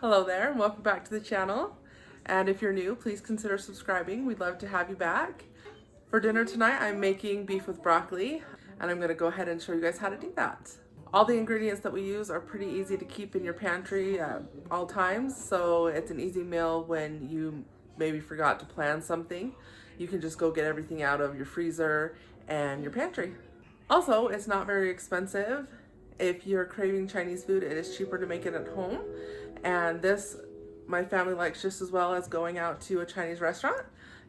Hello there, and welcome back to the channel. And if you're new, please consider subscribing. We'd love to have you back. For dinner tonight, I'm making beef with broccoli, and I'm going to go ahead and show you guys how to do that. All the ingredients that we use are pretty easy to keep in your pantry at all times, so it's an easy meal when you maybe forgot to plan something. You can just go get everything out of your freezer and your pantry. Also, it's not very expensive. If you're craving Chinese food, it is cheaper to make it at home. And this, my family likes just as well as going out to a Chinese restaurant.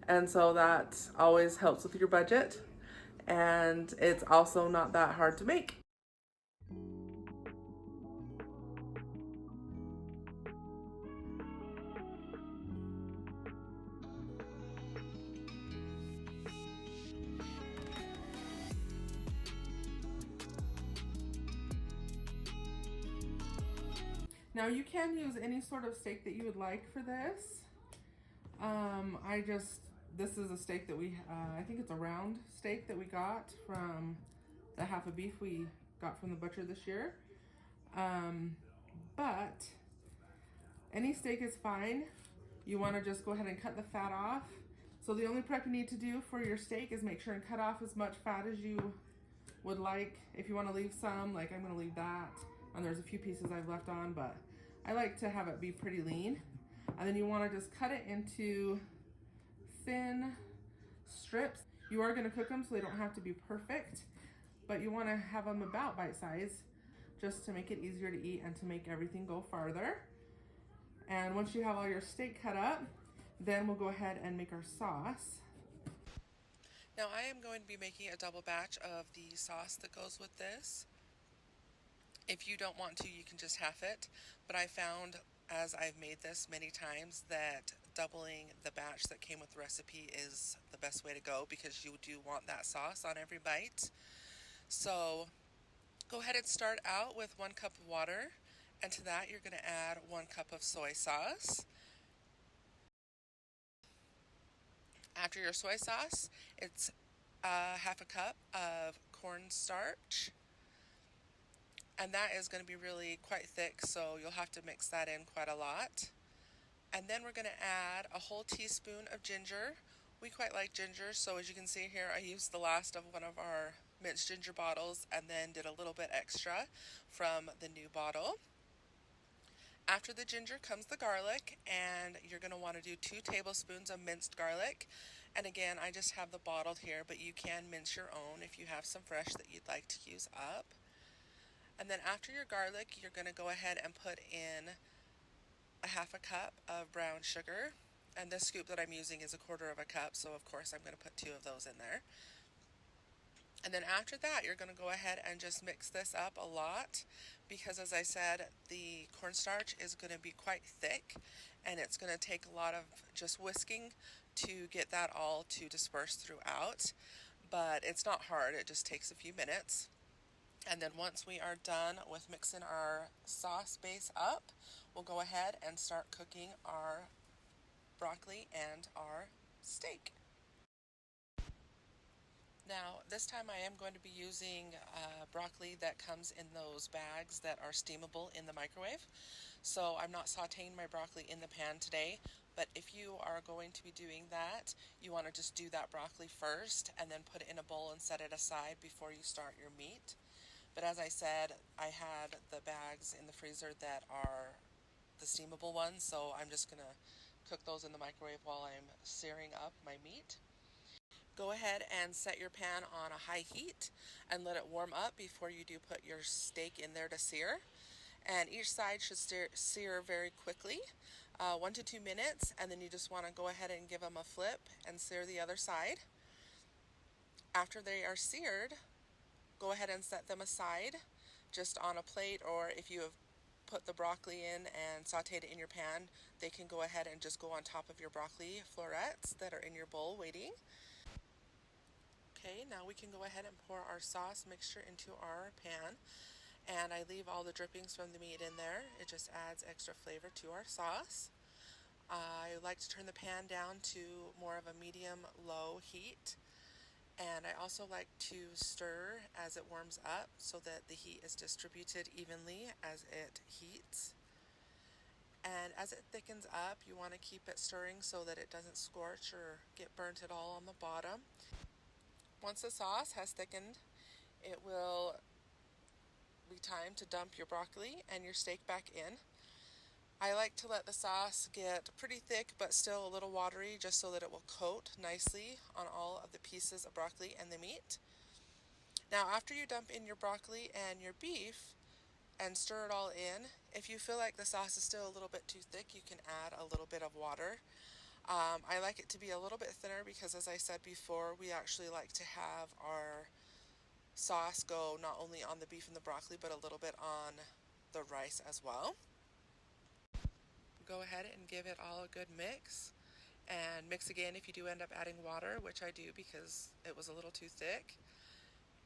And so that always helps with your budget. And it's also not that hard to make. Now you can use any sort of steak that you would like for this. This is a steak that I think it's a round steak that we got from the half of beef we got from the butcher this year. But any steak is fine. You want to just go ahead and cut the fat off. So the only prep you need to do for your steak is make sure and cut off as much fat as you would like. If you want to leave some, like I'm going to leave that. And there's a few pieces I've left on, but I like to have it be pretty lean. And then you want to just cut it into thin strips. You are going to cook them so they don't have to be perfect, but you want to have them about bite size just to make it easier to eat and to make everything go farther. And once you have all your steak cut up, then we'll go ahead and make our sauce. Now I am going to be making a double batch of the sauce that goes with this. If you don't want to, you can just half it, but I found as I've made this many times that doubling the batch that came with the recipe is the best way to go because you do want that sauce on every bite. So go ahead and start out with 1 cup of water, and to that you're going to add 1 cup of soy sauce. After your soy sauce, it's half a cup of cornstarch. And that is going to be really quite thick, so you'll have to mix that in quite a lot. And then we're going to add a whole teaspoon of ginger. We quite like ginger, so as you can see here, I used the last of one of our minced ginger bottles and then did a little bit extra from the new bottle. After the ginger comes the garlic, and you're going to want to do 2 tablespoons of minced garlic. And again, I just have the bottled here, but you can mince your own if you have some fresh that you'd like to use up. And then after your garlic, you're going to go ahead and put in a half a cup of brown sugar. And this scoop that I'm using is 1/4 cup, so of course I'm going to put 2 of those in there. And then after that, you're going to go ahead and just mix this up a lot because, as I said, the cornstarch is going to be quite thick, and it's going to take a lot of just whisking to get that all to disperse throughout. But it's not hard, it just takes a few minutes. And then once we are done with mixing our sauce base up, we'll go ahead and start cooking our broccoli and our steak. Now, this time I am going to be using broccoli that comes in those bags that are steamable in the microwave. So I'm not sauteing my broccoli in the pan today, but if you are going to be doing that, you want to just do that broccoli first and then put it in a bowl and set it aside before you start your meat. But as I said, I had the bags in the freezer that are the steamable ones, so I'm just going to cook those in the microwave while I'm searing up my meat. Go ahead and set your pan on a high heat and let it warm up before you do put your steak in there to sear. And each side should sear very quickly, 1 to 2 minutes, and then you just want to go ahead and give them a flip and sear the other side. After they are seared, go ahead and set them aside just on a plate, or if you have put the broccoli in and sauteed it in your pan, they can go ahead and just go on top of your broccoli florets that are in your bowl waiting. Okay, now we can go ahead and pour our sauce mixture into our pan, and I leave all the drippings from the meat in there. It just adds extra flavor to our sauce. I like to turn the pan down to more of a medium-low heat. And I also like to stir as it warms up so that the heat is distributed evenly as it heats. And as it thickens up, you want to keep it stirring so that it doesn't scorch or get burnt at all on the bottom. Once the sauce has thickened, it will be time to dump your broccoli and your steak back in. I like to let the sauce get pretty thick but still a little watery, just so that it will coat nicely on all of the pieces of broccoli and the meat. Now, after you dump in your broccoli and your beef and stir it all in, if you feel like the sauce is still a little bit too thick, you can add a little bit of water. I like it to be a little bit thinner because, as I said before, we actually like to have our sauce go not only on the beef and the broccoli, but a little bit on the rice as well. Go ahead and give it all a good mix, and mix again if you do end up adding water, which I do because it was a little too thick.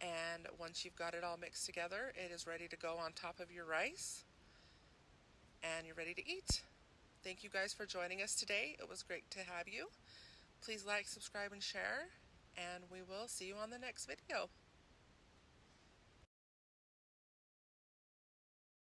And once you've got it all mixed together, it is ready to go on top of your rice, and you're ready to eat. Thank you guys for joining us today. It was great to have you. Please like, subscribe, and share, and we will see you on the next video.